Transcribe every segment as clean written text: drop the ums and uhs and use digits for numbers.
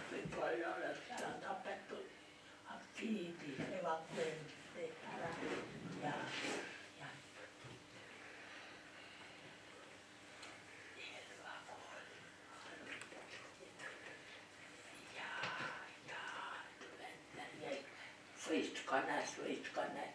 Afrikoilla täällä on tapettu aktiivit, evakuointi ja Sviskanen.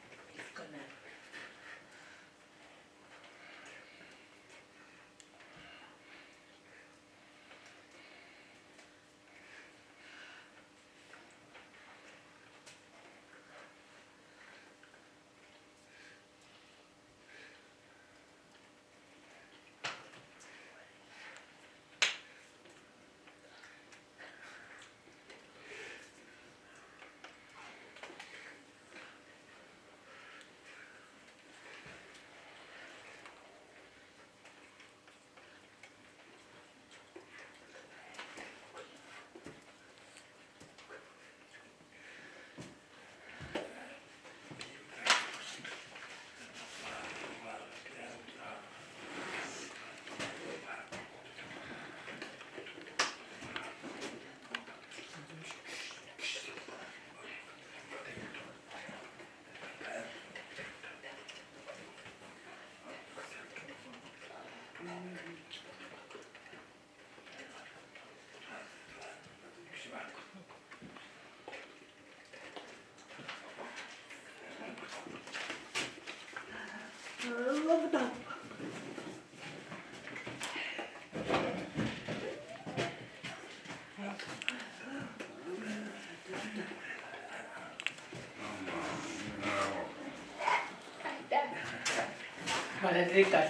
Mä olen rikas,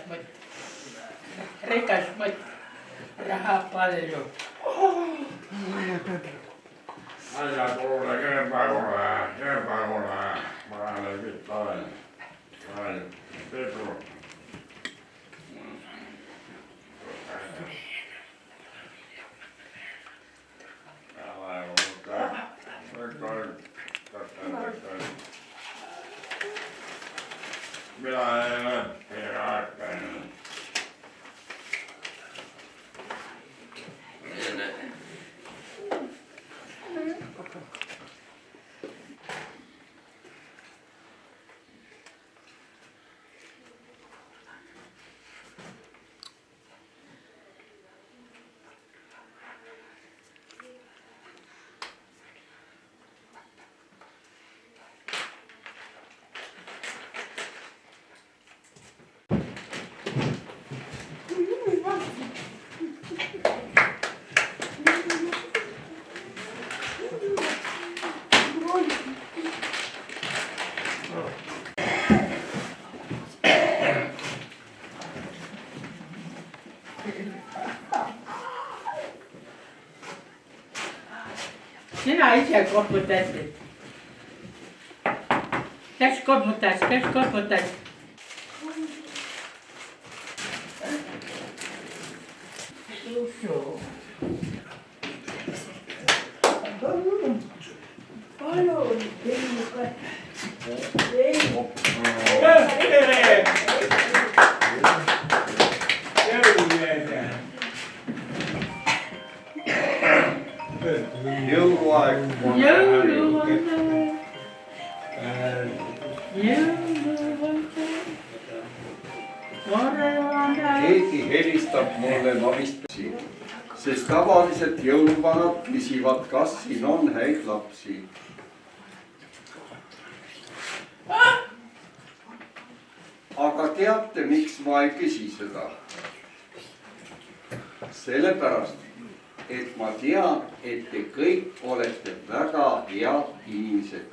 mutta rahaa paljon. Aina tulee kerpakolla. Mä olen vittain. Ai, Petru. Älä muuta. Minä en ole pirakkainen. Sinä itse koputasit. Kes koputasit. Keegi helistab mulle, ma vist püsin, sest tavaliselt jõuluvanad küsivad, kas siin on häid lapsi. Aga teate, miks ma ei küsi seda? Sellepärast, et ma tean, et te kõik olete väga head inimesed.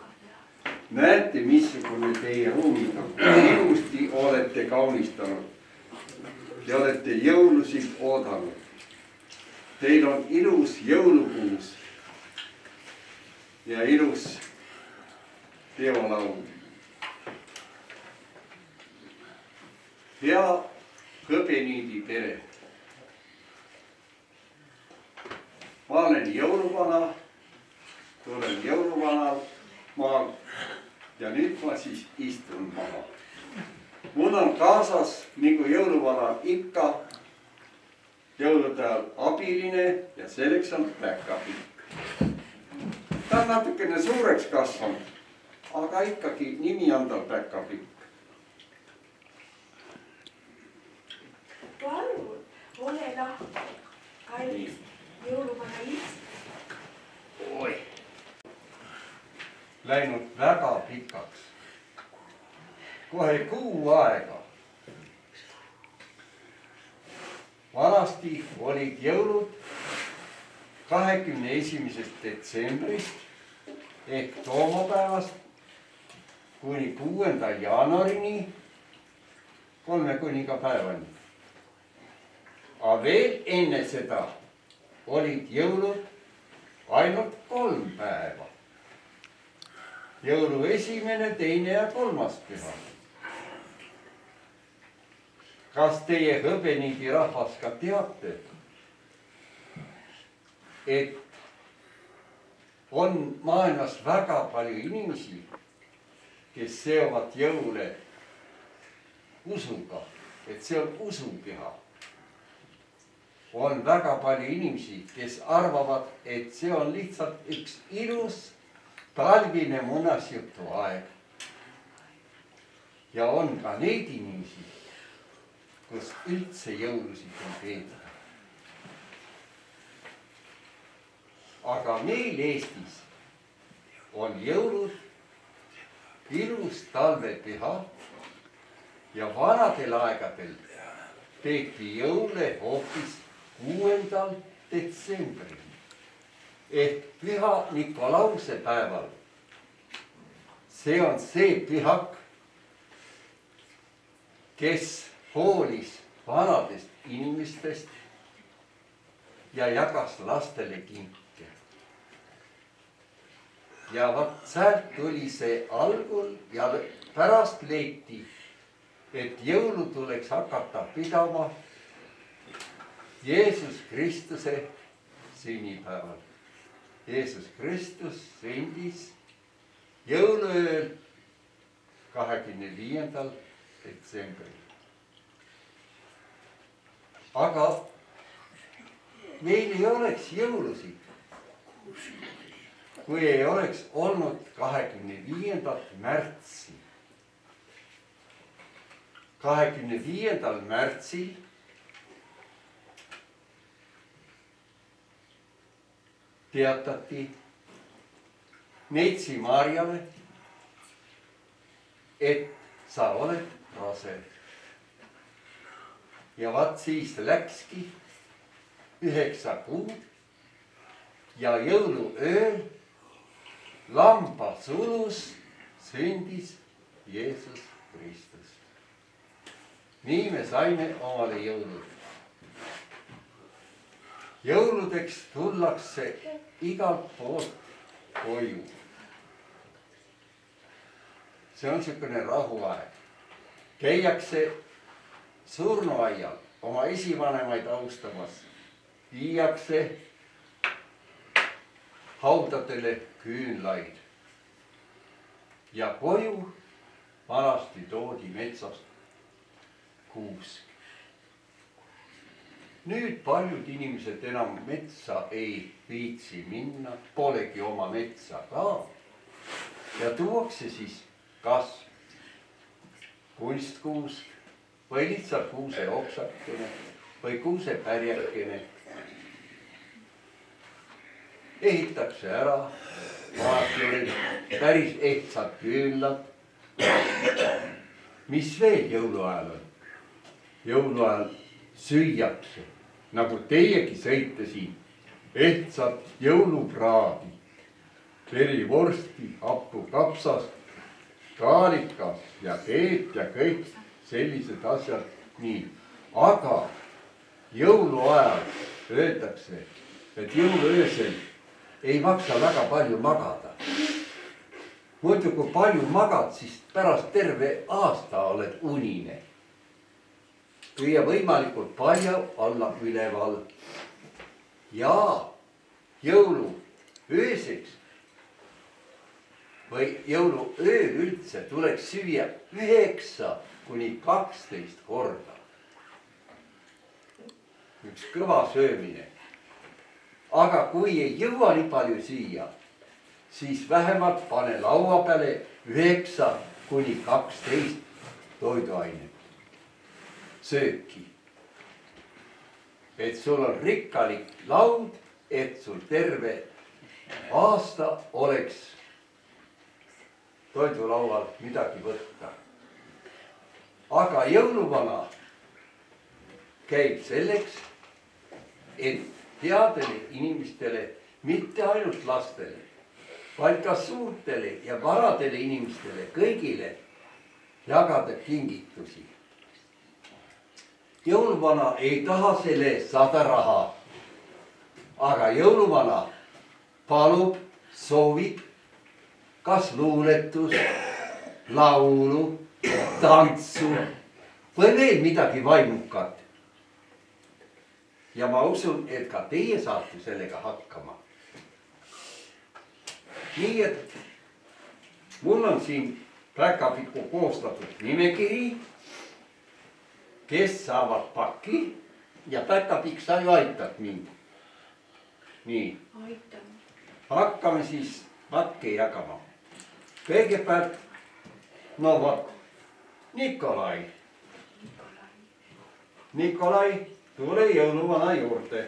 Näete, missugune teie ruumid on. Ilusti olete kaunistanud. Te olete jõulusid oodanud. Teil on ilus jõulukuus ja ilus teolaul. Hea Hõbeniidi pere. Ma olen jõuluvana, tulen jõuluvanal maal ja nüüd ma siis istun maha. Mul on kaasas, nagu jõuluvanal ikka, jõulude ajal abiline ja selleks on päkapikk. ta on natukene suureks kasvanud, aga ikkagi nimi on tal Päkapikk. palun, ole lahke, kallis jõuluvana iks. Oi. Läinud väga pikaks. Kohe kuu aega. Vanasti olid jõulud 21. detsembrist ehk toomapäevast kuni 6. jaanuarini 3 kuningapäevani. Aga veel enne seda olid jõulud ainult 3 päeva. Jõulu 1., 2. ja 3. püha. Kas teie hõbenigi rahvas ka teate, et on maailmas väga palju inimesi, kes seovad jõule usuga, et see on usupüha. On väga palju inimesi, kes arvavad, et see on lihtsalt üks ilus talvine muinasjutu aeg. Ja on ka neid inimesi, kus üldse jõulusid ei peeta. Aga meil Eestis on jõulud ilus talvepüha ja vanadel aegadel peeti jõule hoopis 6. detsembril ehk Püha Nikolause päeval. See on see pühak, kes hoolis vanadest inimestest ja jagas lastele kinke. Ja vot sealt tuli see algul ja pärast leiti, et jõulu tuleks hakata pidama Jeesus Kristuse sünnipäeval. Jeesus Kristus sündis jõuluööl 25. detsembril. Aga meil ei oleks jõulusid, kui ei oleks olnud 25. märtsi. 25. märtsil teatati Neitsi Maarjale, et sa oled rase. Ja vaat siis läkski 9 kuud ja jõuluööl lambasulus sündis Jeesus Kristus. Nii me saime omale jõulud. Jõuludeks tullakse igalt poolt koju. See on niisugune rahuaeg. Käiakse surnuaial oma esivanemaid austamas. Viiakse haudadele küünlaid. Ja koju vanasti toodi metsast kuusk. Nüüd paljud inimesed enam metsa ei viitsi minna, polegi oma metsa ka. Ja tuuakse siis kas kunstkuusk või lihtsalt kuuseoksakene või kuusepärjakene. Ehitakse ära, päris ehtsad küünlad. Mis veel jõuluajal on? Jõuluajal süüakse, nagu teiegi sõite siin, ehtsad jõulupraadi, verivorsti, hapukapsast, kaalikas ja teed ja kõik sellised asjad nii. Aga jõuluajal öeldakse, et jõuluöösel ei maksa väga palju magada. Muidu kui palju magad, siis pärast terve aasta oled unine. Püüa võimalikult palju olla üleval. Ja jõuluööseks või jõuluööl üldse tuleks süüa 9 kuni 12 korda. Üks kõva söömine. aga kui ei jõua nii palju süüa, siis vähemalt pane laua peale 9 kuni 12 toiduainet sööki. Et sul on rikkalik laud, et sul terve aasta oleks toidulaual midagi võtta. Aga jõuluvana käib selleks, et headele inimestele, mitte ainult lastele, vaid ka suurtele ja varadele inimestele, kõigile jagada kingitusi. Jõuluvana ei taha selle eest saada raha, aga jõuluvana palub, soovib kas luuletus, laulu, tantsu või veel midagi vaimukat. Ja ma usun, et ka teie saate sellega hakkama. Nii et mul on siin päkapiku koostatud nimekiri, kes saavad paki ja päkapikk sa ju aitad mind. Nii. Aitäh. Hakkame siis pakke jagama. Kõigepealt, no vot, Nikolai. Nikolai, tule jõuluvana juurde.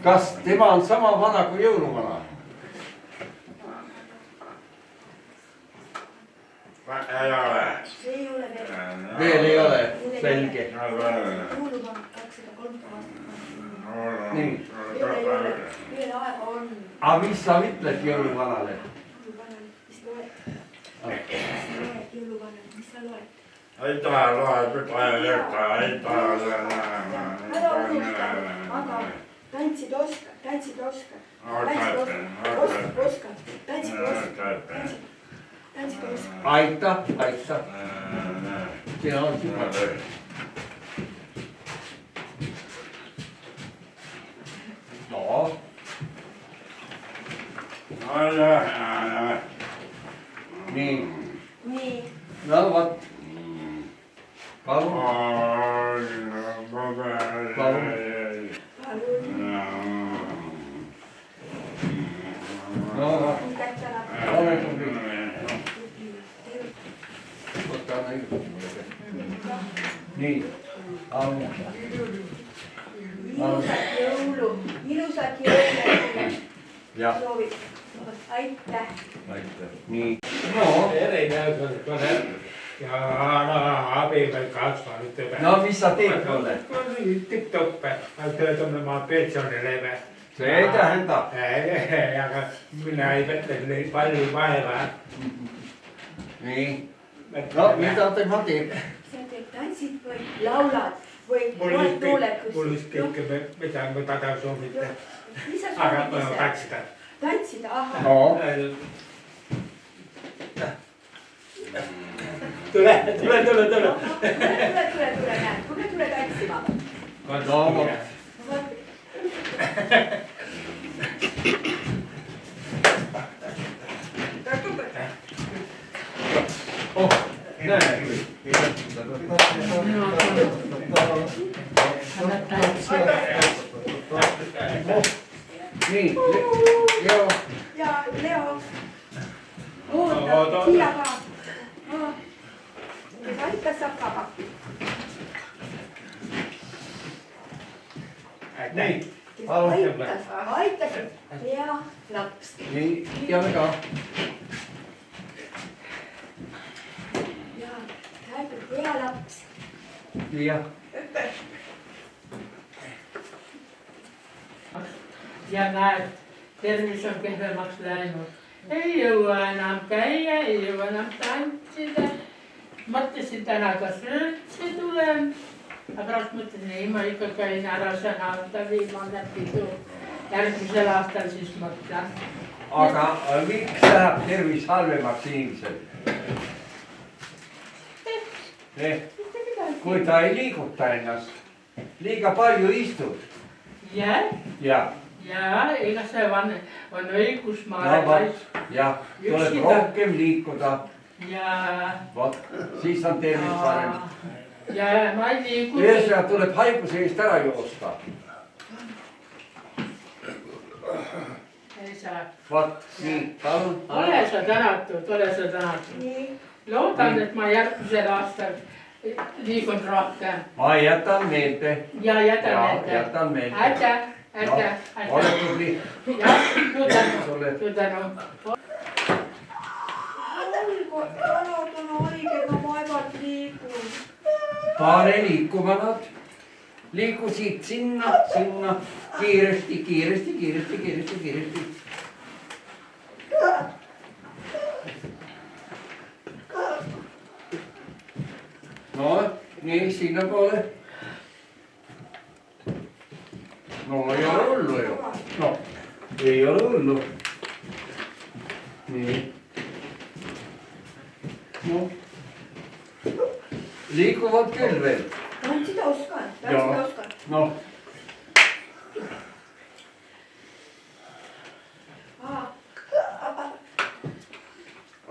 Kas tema on sama vana kui jõuluvana? Ei ole. See ei ole veel. Veel ei ole, selge. Jõuluvana 203 aastat. Nii. Veel ei ole. Veel aega on. Aga mis sa ütled jõuluvanale? Jõuluvanale, mis loed? Mis loed jõuluvanale, mis sa loed? Ei taha loed, Ära unusta, aga tantsid oskad, tantsid oskad. Tantsid oskad, tantsid oskad. Tantsid oskad. Aita, aita. Sina on juba. No. Nii. Nii. No vot. Palun. Palun. No vot. Kätt ära. Ole tubli. Võta anna juurde. Nii. Ilusat jõulu. Ja. Soovib. Aitäh. Aitäh. Nii. No. Ja abi veel kasvanud. No mis sa teed mulle? TikTok, töötame ma pensionileve. See ei tähenda. Aga mina ei mõtle palju vaeva. Nii. No mida tema teeb? Sa teed tantsid või laulad või loed luuletust? Mul ükskõik, mida ma taga soovite. Mis sa Aga soovid ise? tantsida. Tantsida, ahah. No. Tule. Tule, näed. Tule tantsima. No vot. Oh, näe. Nii, Leo. Ja Leo. Oota, siia ka. Kes aitas, saab ka pakki. Nii, Kes palun. aitas, hea laps. Nii, jääme ka. Ja räägib hea laps. Jah. Ja näed, tervis on kehvemaks läinud. Ei jõua enam käia, ei jõua enam tantsida. Mõtlesin täna ka üldse tulen. Aga pärast mõtlesin, ei ma ikka käin ära see aasta viimane pidu. Järgmisel aastal siis mõtlen. Aga miks läheb tervis halvemaks inimesel? Kui ta ei liiguta ennast, liiga palju istub. Jah. Ja, Ega see on õigus, ma no vot, jah, tuleb rohkem liikuda ja vot, siis on tervis parem. ja ma ei liigu. ühesõnaga tuleb haiguse eest ära joosta. ei saa. vot, nii, palun. ole sa tänatud, ole sa tänatud. loodan, et ma järgmisel aastal liigun rohkem. ma jätan meelde. ja jätan meelde. aitäh, aitäh, ole aitäh. tubli. jah, suur tänu. jalad on haiged, ma vaevalt liigun. pane liikuma nad. liigu siit sinna, sinna, kiiresti, kiiresti, kiiresti, kiiresti, kiiresti. no nii, sinnapoole. no ei ole hullu ju. no, ei ole hullu. nii. noh, liiguvad küll veel. tantsida oskan, Jaa. noh,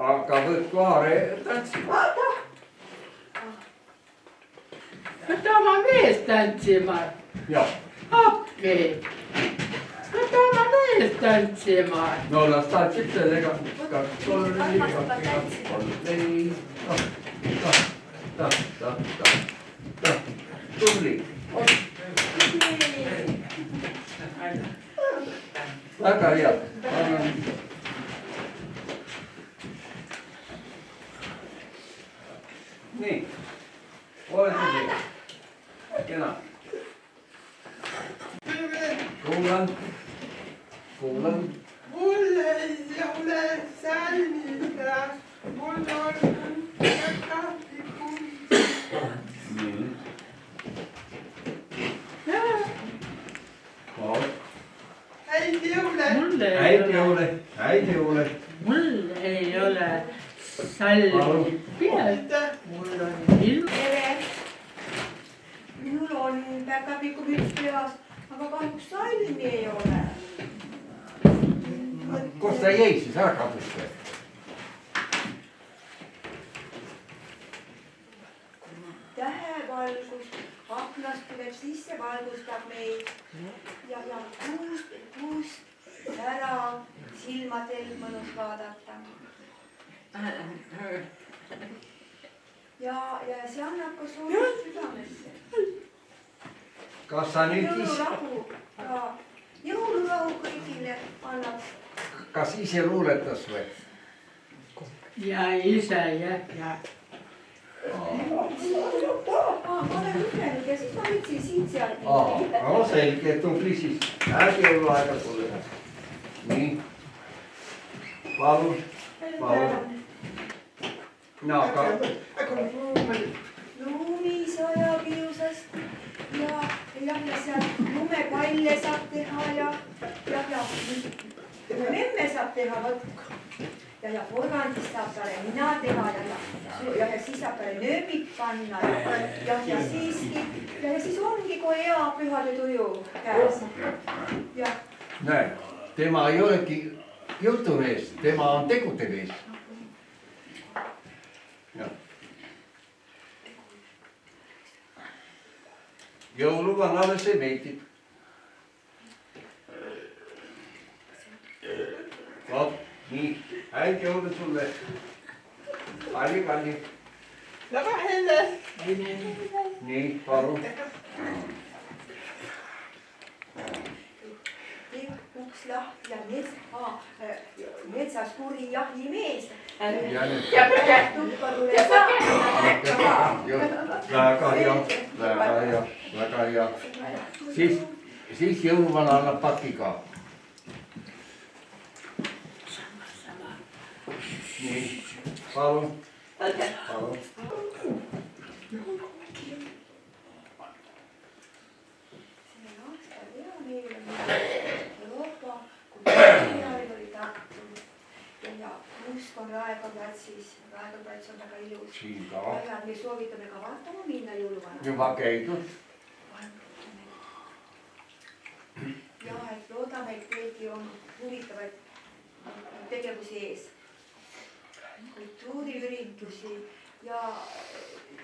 aga võtku haare tantsima. võta oma mees tantsima. jah, appi. võta oma mees tantsima. no las tantsib sellega. 2, 3, 4, 5, 6, 13. tubli. väga hea. nii, ole tubli. kena. kuulan, kuulan. mul ei ole salmiga, mul on tahtlikum. nii. Häid jõule. häid jõule, häid jõule. mul ei ole salmi peal, mul on ilm. tere. minul on päkapikumüts peas, aga kahjuks salmi ei ole. kus ta jäi siis, ära kadus või? tähevalgus aknast tuleb sisse, valgustab meid ja puust ära silmadel mõnus vaadata. ja see annab ka soojust südamesse. kas sa nüüd jõulurahu ka, jõulurahu kõigile annab. kas ise luuletas või? ja ise jah. ma olen lugenud ja siis ma võtsin siit sealt. no selge, tubli siis. hästi jõuluaega sulle. nii. palun, palun. no aga. lumis ajab ilusasti ja sealt lumepalle saab teha ja memme saab teha, vot. ja porgandist saab talle nina teha ja siis saab talle nööbid panna ja siis ongi kui hea pühade tuju käes. jah. näe, tema ei olegi jutumees, tema on tegude mees. jõuluvanale see meeldib. vot nii, häid jõule sulle. kalli. väga helle. nii, palun. uks lahti ja metsas kuri jahimees. tuppa tuleb väga hea, väga hea, väga hea. siis jõuluvana annab paki ka. nii, palun. palun. Euroopa kultuuriaeg oli Tartu ja Musk on Raekoja platsis. Raekoja plats on väga ilus. siin ka. ja me soovitame ka vaatama minna jõuluvana. juba käidud. ja et loodame, et teilgi on huvitavaid tegevusi ees. kultuuriüritusi ja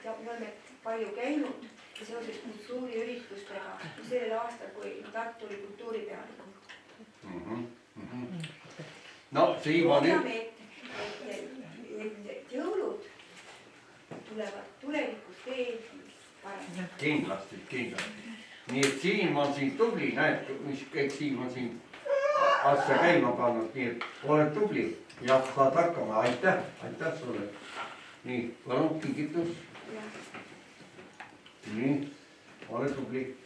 me oleme palju käinud ja seoses kultuuriüritustega sellel aastal, kui Tartu oli kultuuripealik. no Siim on loodame, et jõulud tulevad tulevikus veelgi paremini. kindlasti. nii et Siim on siin tubli, näed, mis kõik Siim on siin asja käima pannud, nii et oled tubli. jah, saad hakkama, aitäh sulle. nii, palun kingitus. nii, ole tubli.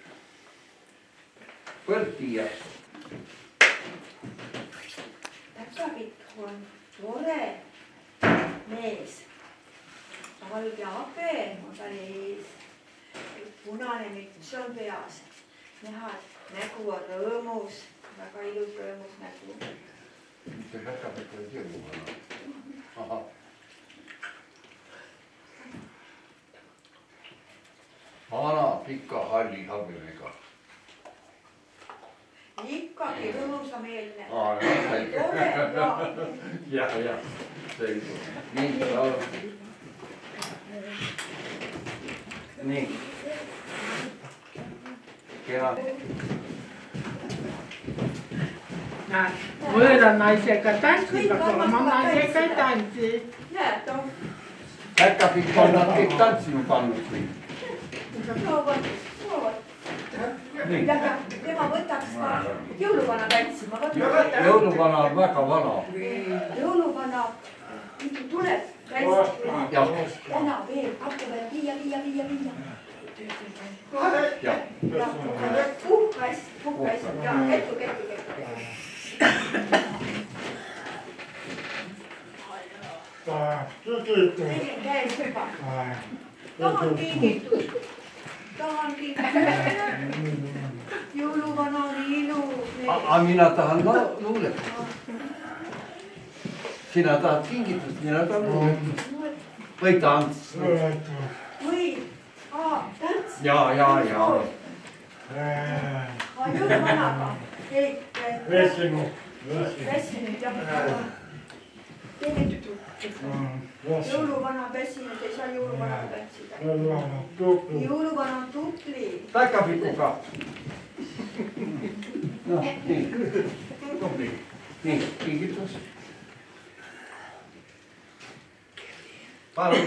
Põltija. Päkapikk on tore mees. valge habe on tal ees. punane müts on peas. näha, et nägu on rõõmus, väga ilus rõõmus nägu. see Päkapikk oli jõuluvana. ahah. vana pika halli habemega. ikkagi rõõmsameelne. tore, jah, selge. nii, palun. nii. kena. näed, võõra naisega tantsib, aga oma naisega ei tantsi. näed, noh. Päkapikk on nad kõik tantsima pannud siin. no vot. ja tema võtaks ka jõuluvana tantsima. jõuluvana on väga vana. jõuluvana tuleb tantsima. täna veel, hakkame viia. jah. puhka hästi ja kättu. tegin käes juba. tahan kingitud. jõuluvana oli ilus. aga mina tahan luulet. sina tahad kingitust, mina tahan luulet. või tants. või tants. ja. jõuluvanaga. Väsinud. väsinud jah. tegelikult jõuluvana väsinud, ei saa jõuluvanaga tantsida. jõuluvana on tubli. Päkapikuga. noh, nii. tubli. nii, kingitus. palun.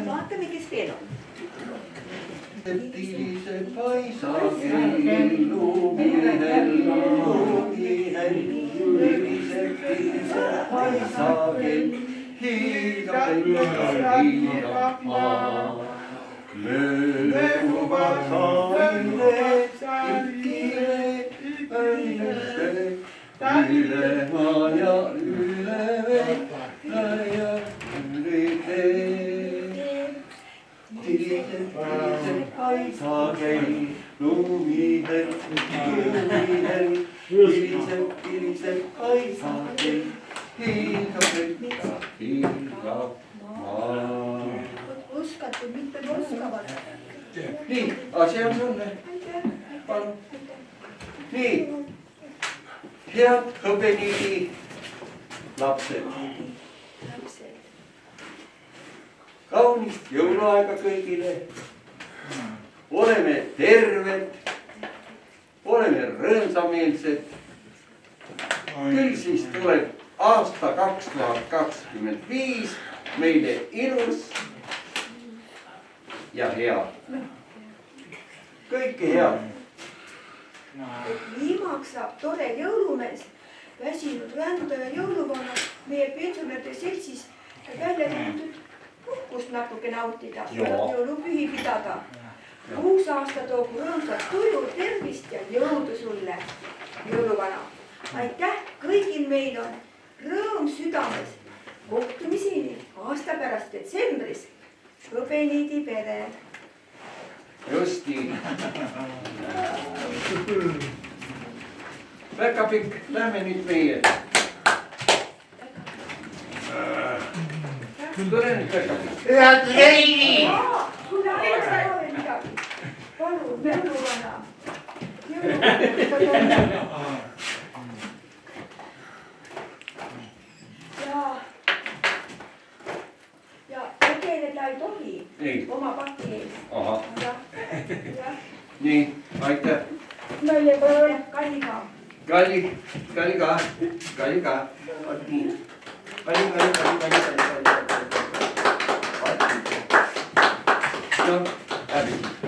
vaatame, kes veel on. Septilise paisakeel, lumihel, septilise paisakeel, hiidab maa. Lööbuva saine, üle maa ja üle vee ja üle tee. paisakeel, lumihel, hiliseb paisakeel, hiilgab maa. oskate, mitmed oskavad. nii, aga see on sulle. palun. nii, head hõbeniidi lapsed. kaunist jõuluaega kõigile. oleme terved, oleme rõõmsameelsed. küll siis tuleb aasta 2025 meile ilus ja hea. kõike head. viimaks saab tore jõulumees, väsinud rändaja jõuluvana meie pensionäride seltsis välja tulnud puhkust natuke nautida ja jõulupühi pidada. uus aasta toob rõõmsat tuju, tervist ja jõudu sulle, jõuluvana. aitäh, kõigil meil on rõõm südames. kohtumiseni aasta pärast detsembris. hõbeniidi pere. just nii. Päkapikk, lähme nüüd meie. tule nüüd Päkapikk. Head leini! kuule, aega ei ole midagi. palun, jõuluvana. Nii. oma paki ees. ahah, jah, jah. nii, aitäh. Kalli ka. Kalli ka, Kalli ka. Vot nii. Kalli. Noh, häbi.